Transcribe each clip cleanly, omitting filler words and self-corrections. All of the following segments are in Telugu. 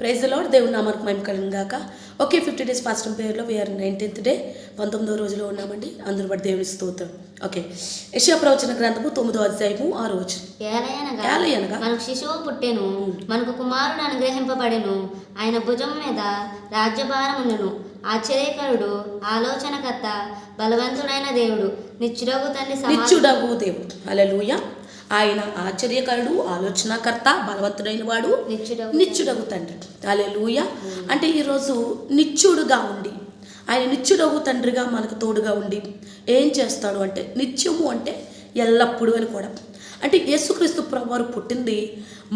Praise the lord. దేవుని నామానికి మహిమ కలుగును గాక. ఓకే, 50 days ఫాస్టింగ్ ప్రేయర్లో వీఆర్ 19th డే, 19వ రోజులో ఉన్నామండి. అందరూ బట్టి దేవుని స్తోత్రం. ఓకే, యెషయా ప్రవచన గ్రంథము 9వ అధ్యాయము 6వ వచనం. ఏలయనగా మనకు శిశువు పుట్టెను, మనకు కుమారుడు అనుగ్రహింపబడెను, ఆయన భుజం మీద రాజ్యభారం ఉండును. ఆశ్చర్యకరుడు, ఆలోచనకర్త, బలవంతుడైన దేవుడు, నిత్యుడగు దేవుడు. హల్లెలూయా. ఆయన ఆశ్చర్యకరుడు, ఆలోచనకర్త, బలవంతుడైన వాడు, నిత్యుడగు తండ్రి. హల్లెలూయా. అంటే ఈరోజు నిత్యుడుగా ఉండి, ఆయన నిత్యుడగు తండ్రిగా మనకు తోడుగా ఉండి ఏం చేస్తాడు అంటే, నిత్యము అంటే ఎల్లప్పుడూ అని కూడా. అంటే యేసుక్రీస్తు ప్రభువారు పుట్టింది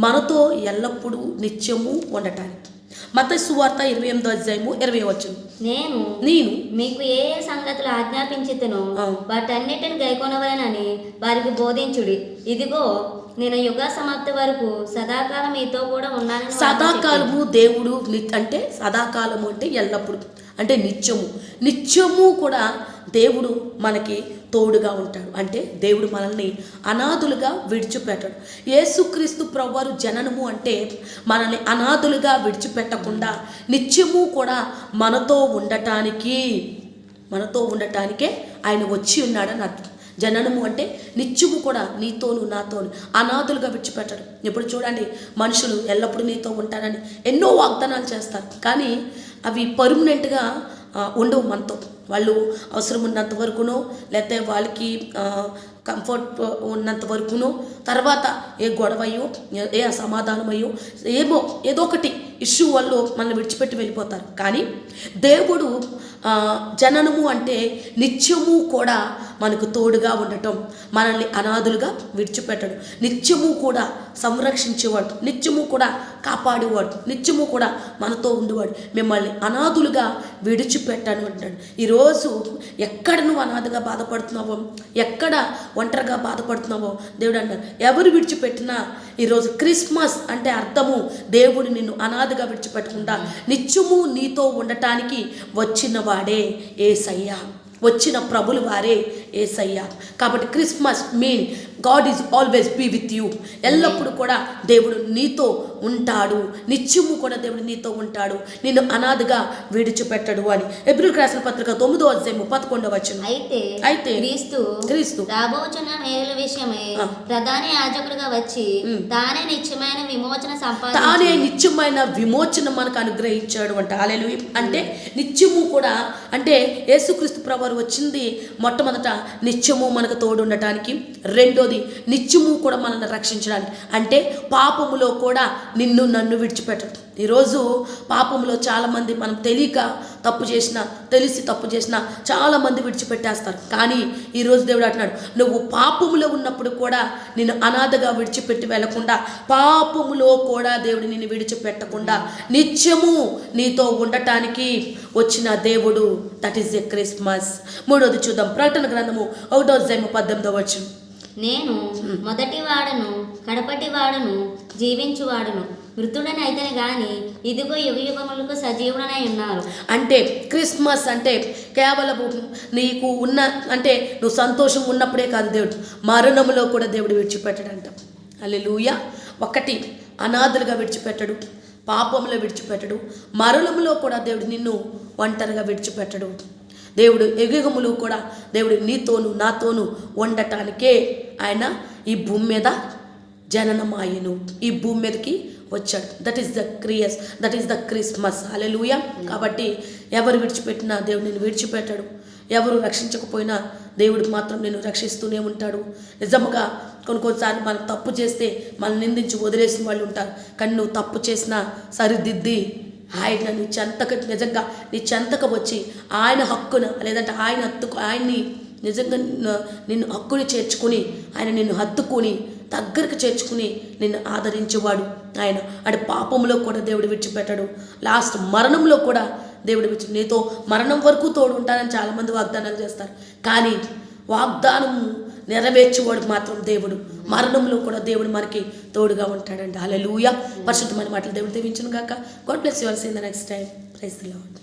మనతో ఎల్లప్పుడూ నిత్యము ఉండటానికి. మత్తయి సువార్త 28వ అధ్యాయము 20వ వచనం. నేను మీకు ఏ సంగతులు ఆజ్ఞాపించితునో వాటన్నిటిని గైకొనవలెనని వారికి బోధించుడి. ఇదిగో నేను యుగ సమాప్తి వరకు సదాకాలం మీతో కూడా ఉన్నాను. సదాకాలము దేవుడు అంటే సదాకాలము అంటే ఎల్లప్పుడు అంటే నిత్యము కూడా దేవుడు మనకి తోడుగా ఉంటాడు. అంటే దేవుడు మనల్ని అనాథులుగా విడిచిపెట్టాడు. యేసుక్రీస్తు ప్రభువారు జననము అంటే మనల్ని అనాథులుగా విడిచిపెట్టకుండా నిత్యము కూడా మనతో ఉండటానికే ఆయన వచ్చి ఉన్నాడని అర్థం. జననము అంటే నిత్యము కూడా నీతోను నాతోను అనాథులుగా విడిచిపెట్టాడు. ఇప్పుడు చూడండి, మనుషులు ఎల్లప్పుడూ నీతో ఉంటారని ఎన్నో వాగ్దానాలు చేస్తారు, కానీ అవి పర్మనెంట్గా ఉండవు మనతో. వాళ్ళు అవసరం ఉన్నంత వరకునో, లేకపోతే వాళ్ళకి కంఫర్ట్ ఉన్నంత వరకునో, తర్వాత ఏ గొడవయో, ఏ అసమాధానమయ్యో, ఏదో ఒకటి ఇష్యూ వాళ్ళు మనల్ని విడిచిపెట్టి వెళ్ళిపోతారు. కానీ దేవుడు జననము అంటే నిత్యము కూడా మనకు తోడుగా ఉండటం, మనల్ని అనాథులుగా విడిచిపెట్టడు, నిత్యము కూడా సంరక్షించేవాడు, నిత్యము కూడా కాపాడేవాడు, నిత్యము కూడా మనతో ఉండేవాడు. మిమ్మల్ని అనాథులుగా విడిచిపెట్టాను అంటాడు. ఈరోజు ఎక్కడ నువ్వు అనాథగా బాధపడుతున్నావో, ఎక్కడ ఒంటరిగా బాధపడుతున్నావో దేవుడు అంటారు, ఎవరు విడిచిపెట్టినా ఈరోజు క్రిస్మస్ అంటే అర్థము దేవుడు నిన్ను అనాథగా విడిచిపెట్టకుండా నిత్యము నీతో ఉండటానికి వచ్చిన వాడే యేసయ్య, వచ్చిన ప్రభులు వారే యేసయ్య. కాబట్టి Christmas mean God is always be with you. ఎల్లప్పుడూ కూడా దేవుడు నీతో ఉంటాడు, నిత్యము కూడా దేవుడు నీతో ఉంటాడు, నిన్ను అనాథగా విడిచిపెట్టడు అని. హెబ్రీయులకు రాసిన పత్రిక 9వ అధ్యాయము 11వ వచనం. అయితే క్రీస్తు రాబోచున్న మేలుల విషయమై ప్రధాన యాజకుడిగా వచ్చి తానే నిత్యమైన విమోచన మనకు అనుగ్రహించాడు అంట. హల్లెలూయా. అంటే నిత్యము కూడా అంటే యేసుక్రీస్తు ప్రభువారు వచ్చింది మొట్టమొదట నిత్యము మనకు తోడు ఉండటానికి, రెండోది నిత్యము కూడా మనల్ని రక్షించడానికి. అంటే పాపములో కూడా నిన్ను నన్ను విడిచిపెట్టడు. ఈరోజు పాపంలో చాలామంది మనం తెలియక తప్పు చేసినా, తెలిసి తప్పు చేసినా చాలామంది విడిచిపెట్టేస్తారు. కానీ ఈరోజు దేవుడు అంటున్నాడు, నువ్వు పాపములో ఉన్నప్పుడు కూడా నిన్ను అనాథగా విడిచిపెట్టి వెళ్లకుండా, పాపములో కూడా దేవుడు నిన్ను విడిచిపెట్టకుండా నిత్యము నీతో ఉండటానికి వచ్చిన దేవుడు. That is a Christmas. మూడోది చూద్దాం, ప్రకటన గ్రంథము 1వ అధ్యాయము 18వ వచనం. నేను మొదటి వాడను, కడపటి వాడను, జీవించువాడును, మృతుడని అయితేనే కానీ ఇదిగో యుగయుగములకు సజీవుడనై ఉన్నారు. అంటే క్రిస్మస్ అంటే కేవలం నీకు ఉన్న అంటే నువ్వు సంతోషం ఉన్నప్పుడే కాదు, దేవుడు మరణంలో కూడా దేవుడు విడిచిపెట్టడంట. హల్లెలూయా. ఒకటి అనాథులుగా విడిచిపెట్టడు, పాపంలో విడిచిపెట్టడు, మరణంలో కూడా దేవుడు నిన్ను ఒంటరిగా విడిచిపెట్టడు. దేవుడు యుగయుగములు కూడా దేవుడు నీతోను నాతోను ఉండటానికే ఆయన ఈ భూమి మీద జననమాయను, ఈ భూమి మీదకి వచ్చాడు. That is the Christmas. Hallelujah. కాబట్టి ఎవరు విడిచిపెట్టినా దేవుడు నిన్ను విడిచిపెట్టాడు, ఎవరు రక్షించకపోయినా దేవుడు మాత్రం నిన్ను రక్షిస్తూనే ఉంటాడు. నిజముగా కొన్నిసార్లు మనం తప్పు చేస్తే మనం నిందించి వదిలేసిన వాళ్ళు ఉంటారు, కానీ నువ్వు తప్పు చేసినా సరిదిద్ది ఆయన నిజంగా నీ చెంతకు వచ్చి ఆయన హక్కున, లేదంటే ఆయన్ని నిజంగా నిన్ను హక్కుని చేర్చుకుని, ఆయన నిన్ను హత్తుకుని దగ్గరకు చేర్చుకుని నిన్ను ఆదరించేవాడు ఆయన. అంటే పాపంలో కూడా దేవుడు విడిచిపెట్టాడు, లాస్ట్ మరణంలో కూడా దేవుడు నీతో మరణం వరకు తోడు ఉంటానని చాలామంది వాగ్దానాలు చేస్తారు, కానీ వాగ్దానం నెరవేర్చేవాడు మాత్రం దేవుడు. మరణంలో కూడా దేవుడు మనకి తోడుగా ఉంటాడండి. హల్లెలూయా. పరిశుద్ధమైన మాటలు దేవుడు దీవించును గాక. God bless you all. See you in the next time. Praise the lord.